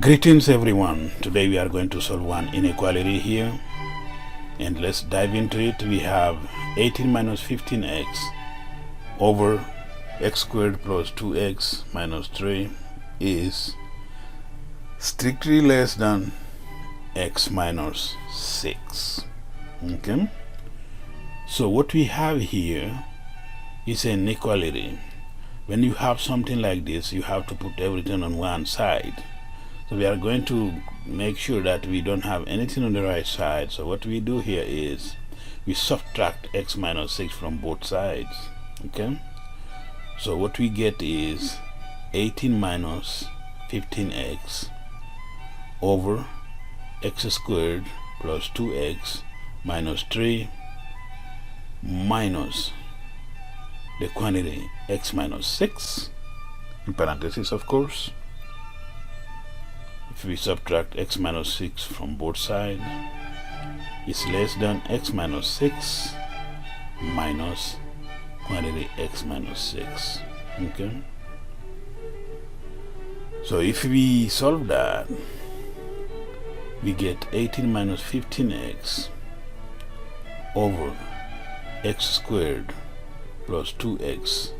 Greetings everyone. Today we are going to solve one inequality here, and let's dive into it. We have 18 minus 15x over x squared plus 2x minus 3 is strictly less than x minus 6. Okay, so what we have here is an inequality. When you have something like this, you have to put everything on one side. So we are going to make sure that we don't have anything on the right side. So what we do here is we subtract x minus 6 from both sides. Okay, so what we get is 18 minus 15x over x squared plus 2x minus 3 minus the quantity x minus 6 in parentheses, of course. If we subtract x minus 6 from both sides, it's less than x minus 6 minus quantity x minus 6. Okay, so if we solve that, we get 18 minus 15x over x squared plus 2x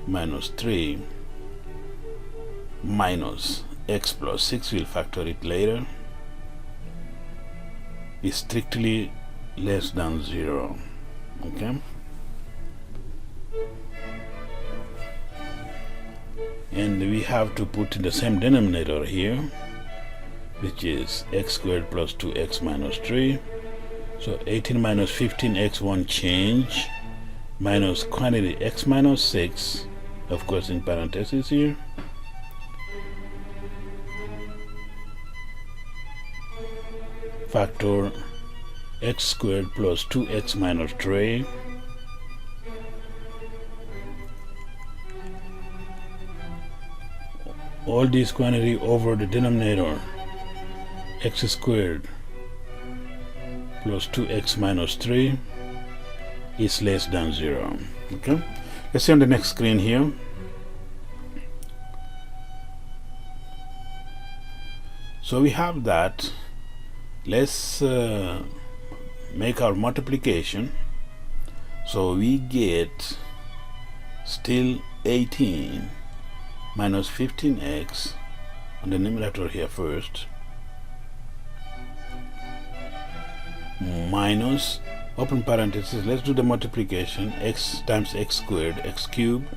minus 3 minus x plus 6, we'll factor it later, is strictly less than 0. Okay, and we have to put in the same denominator here, which is x squared plus 2x minus 3. So 18 minus 15x won't change, minus quantity x minus 6, of course in parentheses here, factor x squared plus 2x minus 3 all this quantity over the denominator x squared plus 2x minus 3 is less than 0. Okay, let's see on the next screen here. So we have that. Let's make our multiplication. So we get still 18 minus 15x on the numerator here first, minus, open parenthesis, let's do the multiplication, x times x squared, x cubed,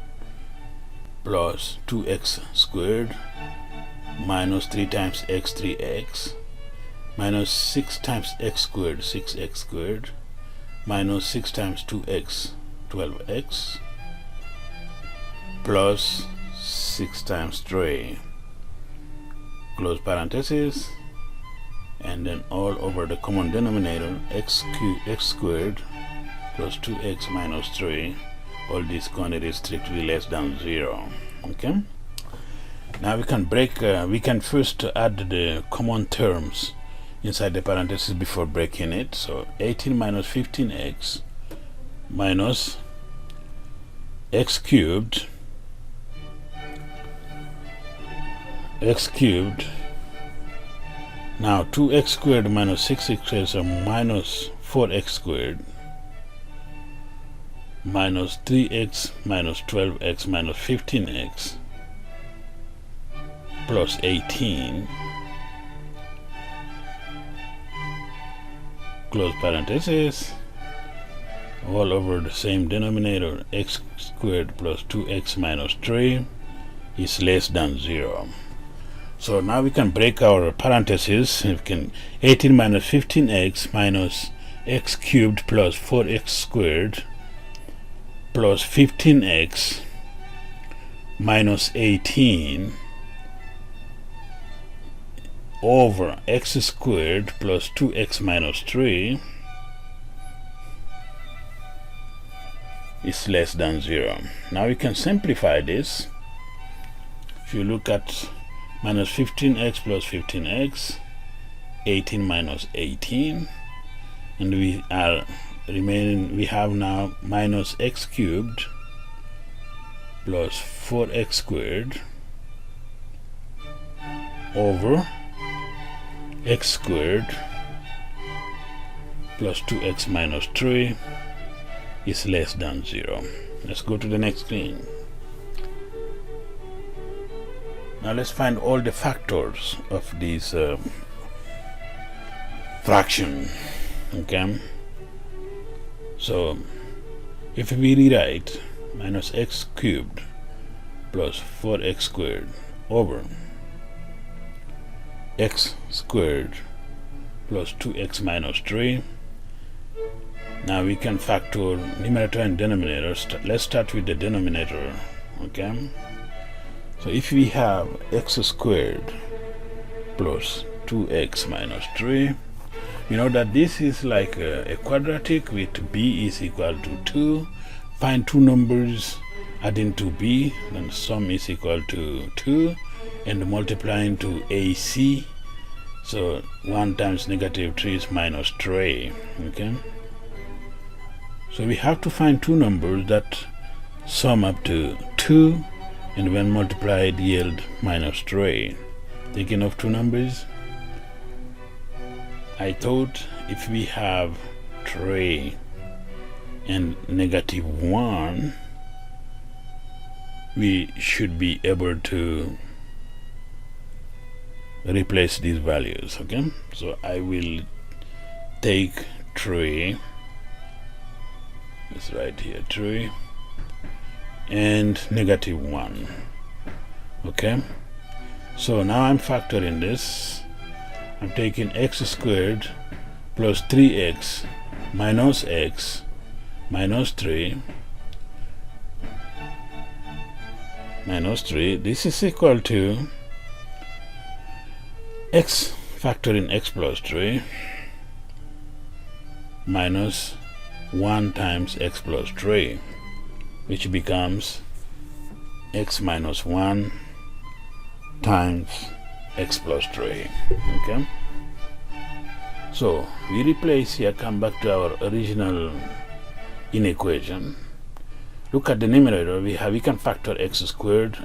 plus 2x squared, minus 3 times x, 3x, minus 6 times x squared, 6x squared, minus 6 times 2x, 12x, plus 6 times 3, close parenthesis, and then all over the common denominator x squared plus 2x minus 3, all these quantities strictly less than 0. Okay, now we can break, we can first add the common terms inside the parentheses before breaking it. So 18 minus 15x minus x cubed now 2x squared minus 6x is a minus 4x squared minus 3x minus 12x minus 15x plus 18, close parenthesis, all over the same denominator x squared plus 2x minus 3 is less than 0. So now we can break our parentheses. We can 18 minus 15x minus x cubed plus 4x squared plus 15x minus 18 over x squared plus 2x minus 3 is less than 0. Now we can simplify this. If you look at minus 15x plus 15x, 18 minus 18, and we are remaining, we have now minus x cubed plus 4x squared over x squared plus 2x minus 3 is less than 0. Let's go to the next screen. Now let's find all the factors of this fraction. Okay, so if we rewrite minus x cubed plus 4x squared over x squared plus 2x minus 3, now we can factor numerator and denominator. Let's start with the denominator. Okay, so if we have x squared plus 2x minus 3, you know that this is like a quadratic with b is equal to 2. Find two numbers adding to b, then sum is equal to 2, and multiplying to ac. So 1 times negative 3 is minus 3. Okay, so we have to find two numbers that sum up to 2 and when multiplied yield minus 3. Thinking of two numbers, I thought if we have 3 and negative 1, we should be able to replace these values. Okay, so I will take 3, it's right here, 3 and negative 1. Okay, so now I'm factoring this. I'm taking x squared plus 3x minus x minus 3 minus 3. This is equal to x factoring x plus 3 minus 1 times x plus 3, which becomes x minus 1 times x plus 3. Okay, so we replace here, come back to our original inequation. Look at the numerator. We can factor x squared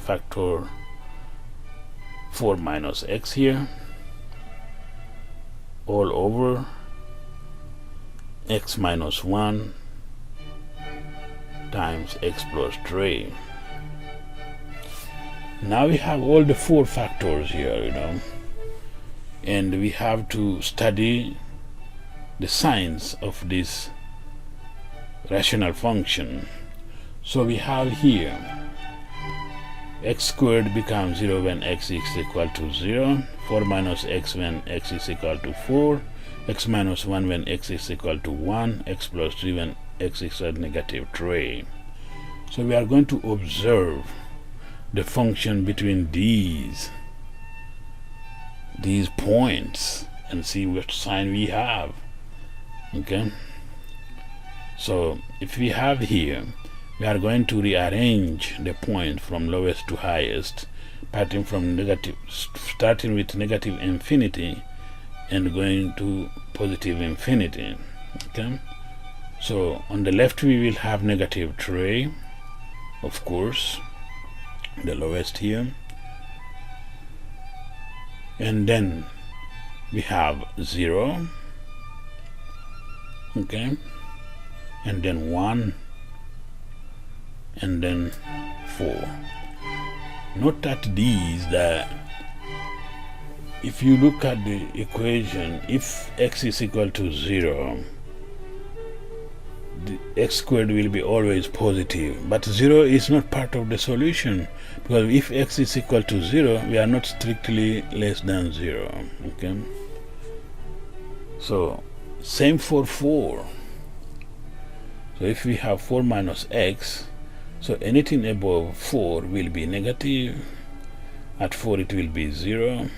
factor 4 minus x here, all over x minus 1 times x plus 3. Now we have all the 4 factors here, you know, and we have to study the signs of this rational function. So we have here x squared becomes 0 when x is equal to 0, 4 minus x when x is equal to 4, x minus 1 when x is equal to 1, x plus 3 when x is equal to negative 3. So we are going to observe the function between these points and see what sign we have. Okay, so if we have here, we are going to rearrange the point from lowest to highest, starting with negative infinity and going to positive infinity. Okay, so on the left we will have negative 3, of course, the lowest here, and then we have 0, okay, and then 1, and then 4. Note that that if you look at the equation, if x is equal to 0, the x squared will be always positive, but 0 is not part of the solution, because if x is equal to 0, we are not strictly less than 0. Okay, so same for 4. So if we have 4 minus x, so anything above 4 will be negative, at 4 it will be 0,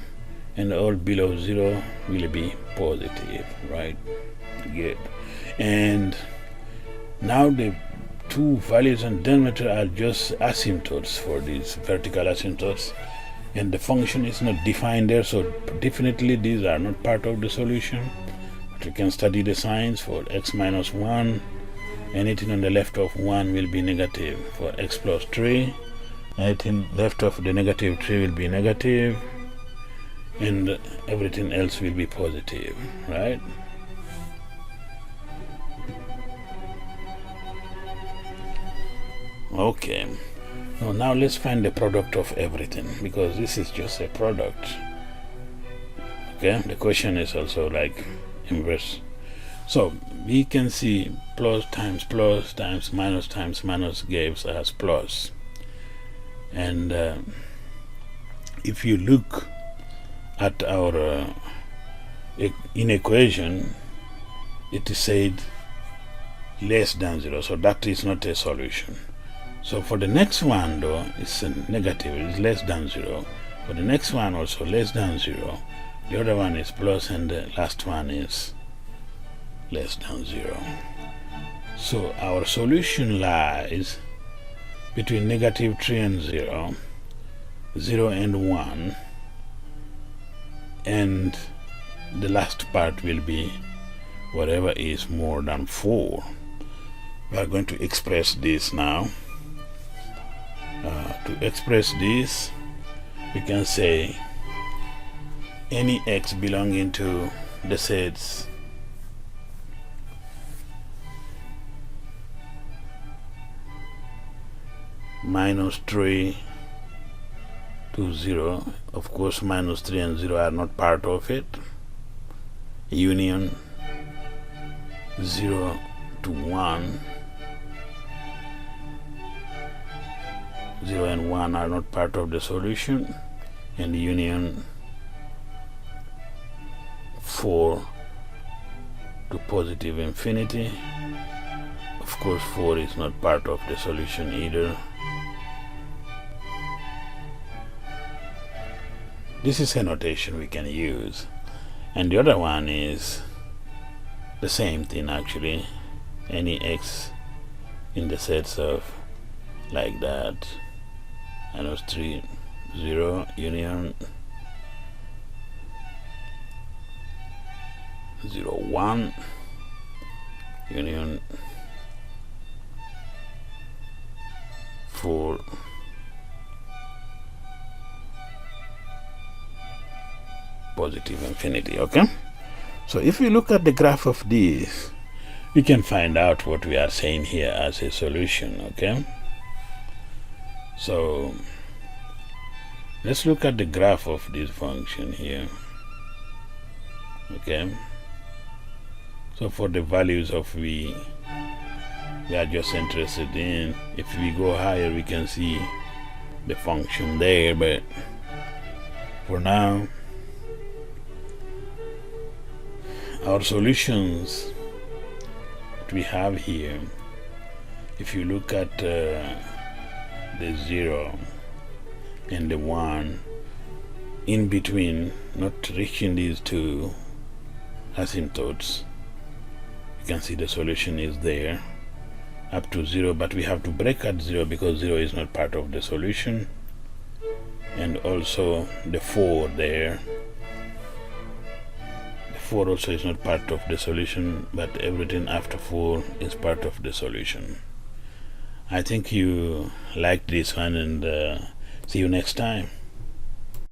and all below 0 will be positive, right? Good. And now the two values on denominator are just asymptotes for these vertical asymptotes, and the function is not defined there, so definitely these are not part of the solution. But we can study the signs. For x minus 1, anything on the left of 1 will be negative. For x plus 3, anything left of the negative 3 will be negative, and everything else will be positive, right? Okay, so now let's find the product of everything, because this is just a product. Okay, the question is also like inverse. So we can see plus times minus gives us plus. And if you look at our inequation, it is said less than 0, so that is not a solution. So for the next one though, it's a negative, it's less than 0. For the next one also less than 0. The other one is plus, and the last one is less than 0. So our solution lies between negative 3 and 0, 0 and 1, and the last part will be whatever is more than 4. We are going to express this now. To express this, we can say any x belonging to the sets -3 to 0, of course -3 and 0 are not part of it, union 0 to 1, 0 and 1 are not part of the solution, and union 4 to positive infinity. Of course 4 is not part of the solution either. This is a notation we can use. And the other one is the same thing actually. Any x in the sets of like that, -3, 0, union 0, 1, union 4, positive infinity. Okay, so if we look at the graph of these, we can find out what we are saying here as a solution. Okay, so let's look at the graph of this function here. Okay, so for the values of v, we are just interested in, if we go higher we can see the function there, but for now our solutions that we have here, if you look at the 0 and the 1 in between, not reaching these two asymptotes, you can see the solution is there up to 0, but we have to break at 0 because 0 is not part of the solution, and also the 4 there, the 4 also is not part of the solution, but everything after 4 is part of the solution. I think you liked this one, and see you next time.